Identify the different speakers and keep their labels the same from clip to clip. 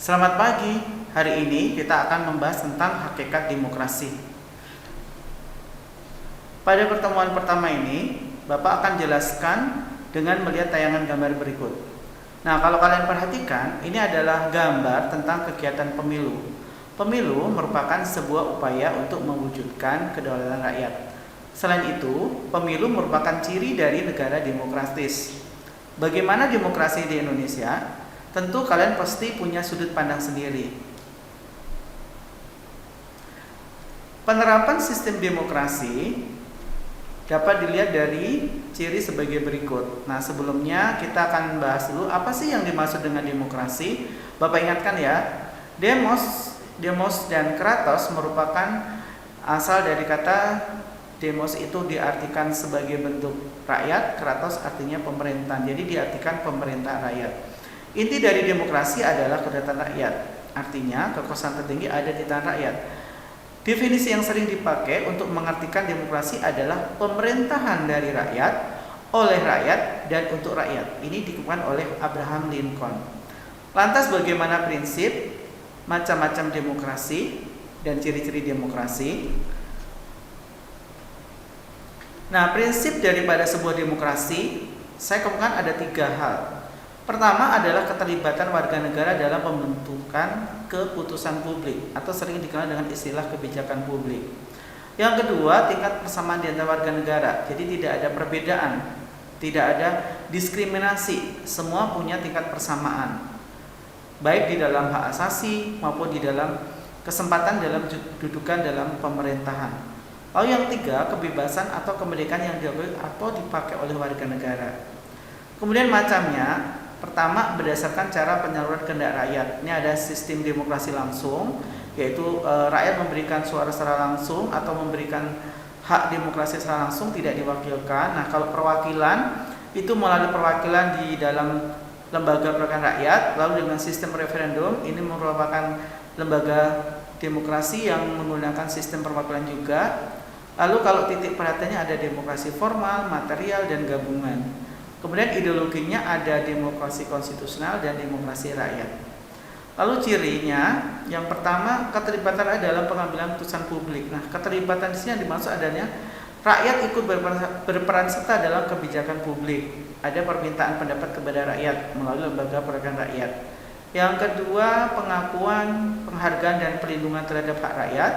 Speaker 1: Selamat pagi. Hari ini kita akan membahas tentang hakikat demokrasi. Pada pertemuan pertama ini, Bapak akan jelaskan dengan melihat tayangan gambar berikut. Nah, kalau kalian perhatikan, ini adalah gambar tentang kegiatan pemilu. Pemilu merupakan sebuah upaya untuk mewujudkan kedaulatan rakyat. Selain itu, pemilu merupakan ciri dari negara demokratis. Bagaimana demokrasi di Indonesia? Tentu kalian pasti punya sudut pandang sendiri. Penerapan sistem demokrasi dapat dilihat dari ciri sebagai berikut. Nah, sebelumnya kita akan bahas dulu apa sih yang dimaksud dengan demokrasi. Bapak ingatkan ya, demos dan kratos merupakan asal dari kata demos itu diartikan sebagai bentuk rakyat, kratos artinya pemerintahan. Jadi diartikan pemerintah rakyat. Inti dari demokrasi adalah kedaulatan rakyat. Artinya kekuasaan tertinggi ada di tangan rakyat. Definisi yang sering dipakai untuk mengartikan demokrasi adalah pemerintahan dari rakyat, oleh rakyat, dan untuk rakyat. Ini dikemukakan oleh Abraham Lincoln. Lantas bagaimana prinsip, macam-macam demokrasi, dan ciri-ciri demokrasi? Nah, prinsip daripada sebuah demokrasi, saya kemukakan ada 3 hal. Pertama adalah keterlibatan warga negara dalam pembentukan keputusan publik atau sering dikenal dengan istilah kebijakan publik. Yang kedua, tingkat persamaan di antara warga negara. Jadi tidak ada perbedaan, tidak ada diskriminasi, semua punya tingkat persamaan. Baik di dalam hak asasi maupun di dalam kesempatan dalam dudukan dalam pemerintahan. Lalu yang 3, kebebasan atau kemerdekaan yang diakui atau dipakai oleh warga negara. Kemudian macamnya, pertama berdasarkan cara penyaluran kehendak rakyat. Ini ada sistem demokrasi langsung, yaitu rakyat memberikan suara secara langsung atau memberikan hak demokrasi secara langsung, tidak diwakilkan. Nah, kalau perwakilan itu melalui perwakilan di dalam lembaga perwakilan rakyat, lalu dengan sistem referendum, ini merupakan lembaga demokrasi yang menggunakan sistem perwakilan juga. Lalu kalau titik perhatiannya ada demokrasi formal, material, dan gabungan. Kemudian ideologinya ada demokrasi konstitusional dan demokrasi rakyat. Lalu cirinya, yang pertama keterlibatan rakyat dalam pengambilan keputusan publik. Nah, keterlibatan di sini yang dimaksud adanya rakyat ikut berperan serta dalam kebijakan publik. Ada permintaan pendapat kepada rakyat melalui lembaga perwakilan rakyat. Yang kedua, pengakuan, penghargaan dan perlindungan terhadap hak rakyat.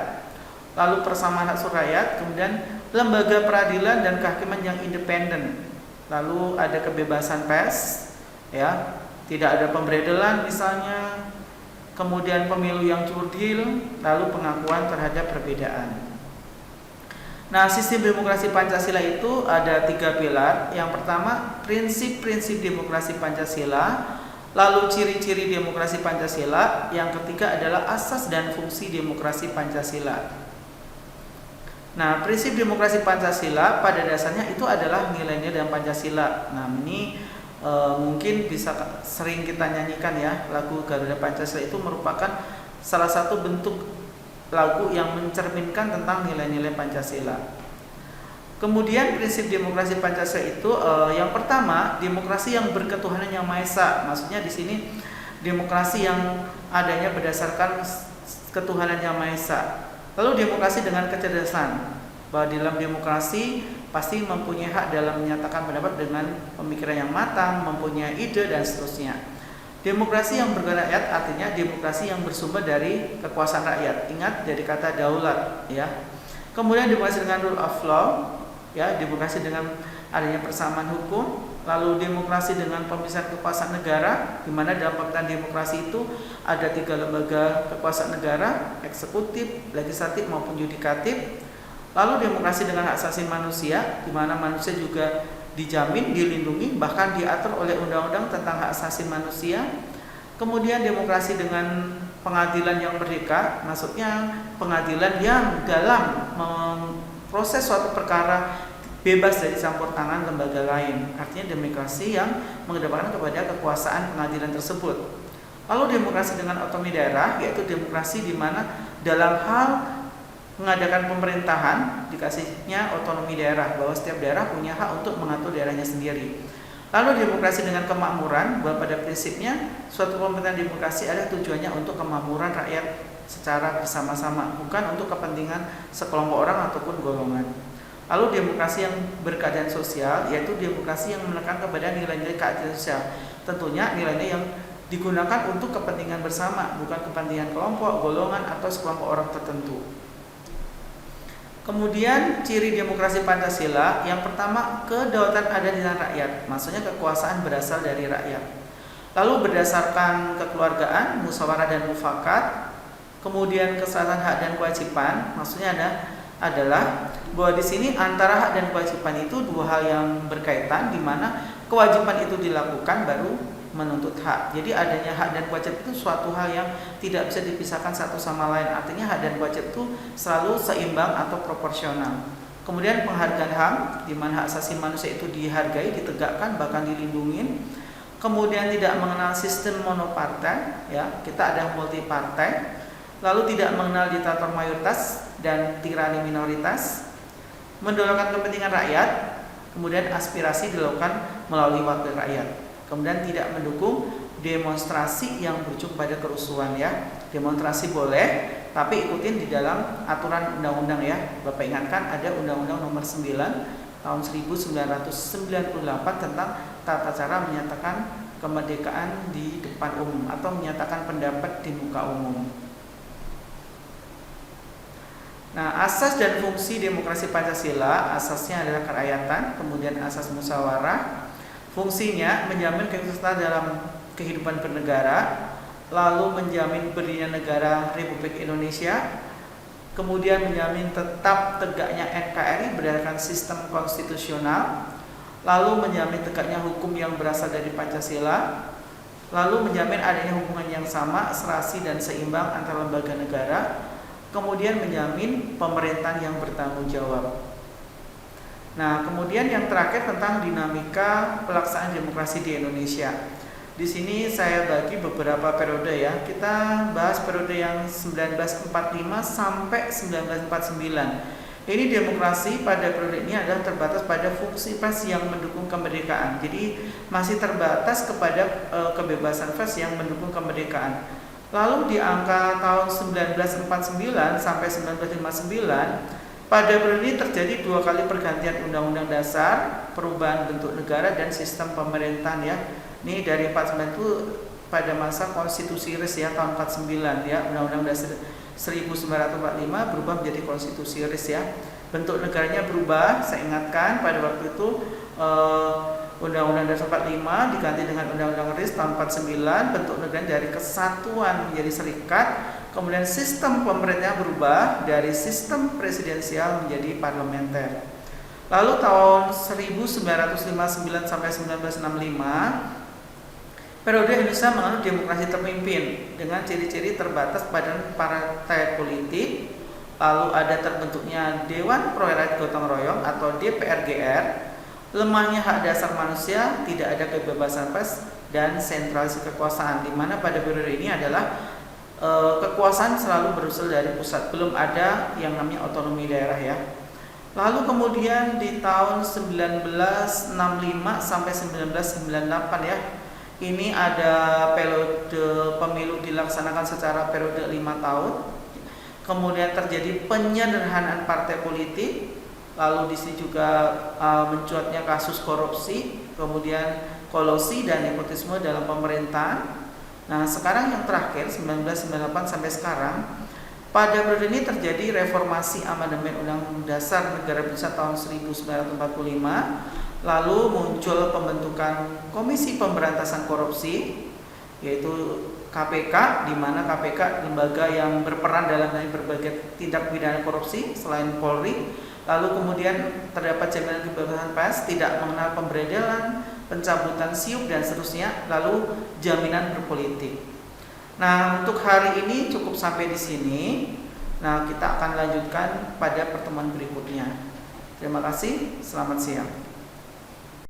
Speaker 1: Lalu persamaan hak suara rakyat, kemudian lembaga peradilan dan kehakiman yang independen. Lalu ada kebebasan pers, ya, tidak ada pemberedelan misalnya, kemudian pemilu yang jurdil, lalu pengakuan terhadap perbedaan. Nah, sistem demokrasi Pancasila itu ada 3 pilar. Yang pertama, prinsip-prinsip demokrasi Pancasila, lalu ciri-ciri demokrasi Pancasila. Yang ketiga adalah asas dan fungsi demokrasi Pancasila. Nah, prinsip demokrasi Pancasila pada dasarnya itu adalah nilai-nilai dalam Pancasila. Nah, ini mungkin bisa sering kita nyanyikan ya, lagu Garuda Pancasila itu merupakan salah satu bentuk lagu yang mencerminkan tentang nilai-nilai Pancasila. Kemudian prinsip demokrasi Pancasila itu yang pertama, demokrasi yang berketuhanan yang Maha Esa. Maksudnya di sini demokrasi yang adanya berdasarkan ketuhanan yang Maha Esa. Lalu demokrasi dengan kecerdasan, bahwa dalam demokrasi pasti mempunyai hak dalam menyatakan pendapat dengan pemikiran yang matang, mempunyai ide dan seterusnya. Demokrasi yang berrakyat artinya demokrasi yang bersumber dari kekuasaan rakyat. Ingat dari kata daulat, ya. Kemudian demokrasi dengan rule of law, ya, demokrasi dengan adanya persamaan hukum. Lalu demokrasi dengan pemisahan kekuasaan negara, di mana dalam pemerintahan demokrasi itu ada 3 lembaga kekuasaan negara, eksekutif, legislatif maupun yudikatif. Lalu demokrasi dengan hak asasi manusia, di mana manusia juga dijamin, dilindungi, bahkan diatur oleh undang-undang tentang hak asasi manusia. Kemudian demokrasi dengan pengadilan yang merdeka, maksudnya pengadilan yang dalam memproses suatu perkara bebas dari campur tangan lembaga lain. Artinya demokrasi yang mengedepankan kepada kekuasaan pengadilan tersebut. Lalu demokrasi dengan otonomi daerah, yaitu demokrasi di mana dalam hal mengadakan pemerintahan dikasihnya otonomi daerah, bahwa setiap daerah punya hak untuk mengatur daerahnya sendiri. Lalu demokrasi dengan kemakmuran, bahwa pada prinsipnya suatu pemerintahan demokrasi adalah tujuannya untuk kemakmuran rakyat secara bersama-sama, bukan untuk kepentingan sekelompok orang ataupun golongan. Lalu demokrasi yang berkeadilan sosial, yaitu demokrasi yang menekan kepada nilai-nilai keadilan sosial. Tentunya nilai-nilai yang digunakan untuk kepentingan bersama, bukan kepentingan kelompok, golongan, atau sekelompok orang tertentu. Kemudian ciri demokrasi Pancasila, yang pertama, kedaulatan ada di tangan rakyat, maksudnya kekuasaan berasal dari rakyat. Lalu berdasarkan kekeluargaan, musyawarah dan mufakat. Kemudian keselarasan hak dan kewajiban, maksudnya adalah bahwa di sini antara hak dan kewajiban itu dua hal yang berkaitan, di mana kewajiban itu dilakukan baru menuntut hak. Jadi adanya hak dan kewajiban itu suatu hal yang tidak bisa dipisahkan satu sama lain. Artinya hak dan kewajiban itu selalu seimbang atau proporsional. Kemudian penghargaan HAM, di mana hak asasi manusia itu dihargai, ditegakkan, bahkan dilindungi. Kemudian tidak mengenal sistem monopartai, ya, kita ada multi partai. Lalu tidak mengenal diktator mayoritas dan tirani minoritas. Mendorongkan kepentingan rakyat. Kemudian aspirasi dilakukan melalui wakil rakyat. Kemudian tidak mendukung demonstrasi yang berujung pada kerusuhan, ya. Demonstrasi boleh, tapi ikutin di dalam aturan undang-undang, ya. Bapak ingatkan ada Undang-Undang Nomor 9 tahun 1998 tentang tata cara menyatakan kemerdekaan di depan umum atau menyatakan pendapat di muka umum. Nah, asas dan fungsi demokrasi Pancasila, asasnya adalah kerakyatan, kemudian asas musyawarah. Fungsinya menjamin keikutsertaan dalam kehidupan bernegara, lalu menjamin berdirinya negara Republik Indonesia, kemudian menjamin tetap tegaknya NKRI berdasarkan sistem konstitusional, lalu menjamin tegaknya hukum yang berasal dari Pancasila, lalu menjamin adanya hubungan yang sama, serasi dan seimbang antara lembaga negara, kemudian menjamin pemerintahan yang bertanggung jawab. Nah, kemudian yang terakhir tentang dinamika pelaksanaan demokrasi di Indonesia. Di sini saya bagi beberapa periode, ya. Kita bahas periode yang 1945 sampai 1949. Ini demokrasi pada periode ini adalah terbatas pada fungsi pers yang mendukung kemerdekaan. Jadi masih terbatas kepada kebebasan pers yang mendukung kemerdekaan. Lalu di angka tahun 1949 sampai 1959, pada periode ini terjadi dua kali pergantian Undang-Undang Dasar, perubahan bentuk negara dan sistem pemerintahan, ya. Ini dari 49 itu pada masa konstitusi RIS, ya, tahun 49, ya, Undang-Undang Dasar 1945 berubah menjadi konstitusi RIS, ya. Bentuk negaranya berubah, saya ingatkan pada waktu itu Undang-Undang Dasar 45 diganti dengan Undang-Undang RIS tahun 49, bentuk negara dari kesatuan menjadi serikat. Kemudian sistem pemerintahnya berubah dari sistem presidensial menjadi parlementer. Lalu tahun 1959 sampai 1965, periode Indonesia menganut demokrasi terpimpin dengan ciri-ciri terbatas pada partai politik. Lalu ada terbentuknya Dewan Perwakilan Gotong Royong atau DPRGR, lemahnya hak dasar manusia, tidak ada kebebasan pers, dan sentralisasi kekuasaan, di mana pada periode ini adalah kekuasaan selalu berasal dari pusat, belum ada yang namanya otonomi daerah, ya. Lalu kemudian di tahun 1965 sampai 1998, ya, ini ada periode pemilu dilaksanakan secara periode 5 tahun. Kemudian terjadi penyederhanaan partai politik, lalu di sini juga mencuatnya kasus korupsi, kemudian kolusi dan nepotisme dalam pemerintahan. Nah, sekarang yang terakhir 1998 sampai sekarang, pada periode ini terjadi reformasi amandemen Undang-Undang Dasar Negara Indonesia tahun 1945, lalu muncul pembentukan Komisi Pemberantasan Korupsi, yaitu KPK, di mana KPK lembaga yang berperan dalam berbagai tindak pidana korupsi selain Polri. Lalu kemudian terdapat jaminan kebebasan pers, tidak mengenal pemberedelan, pencabutan SIUP dan seterusnya, lalu jaminan berpolitik. Nah, untuk hari ini cukup sampai di sini. Nah, kita akan lanjutkan pada pertemuan berikutnya. Terima kasih, selamat siang.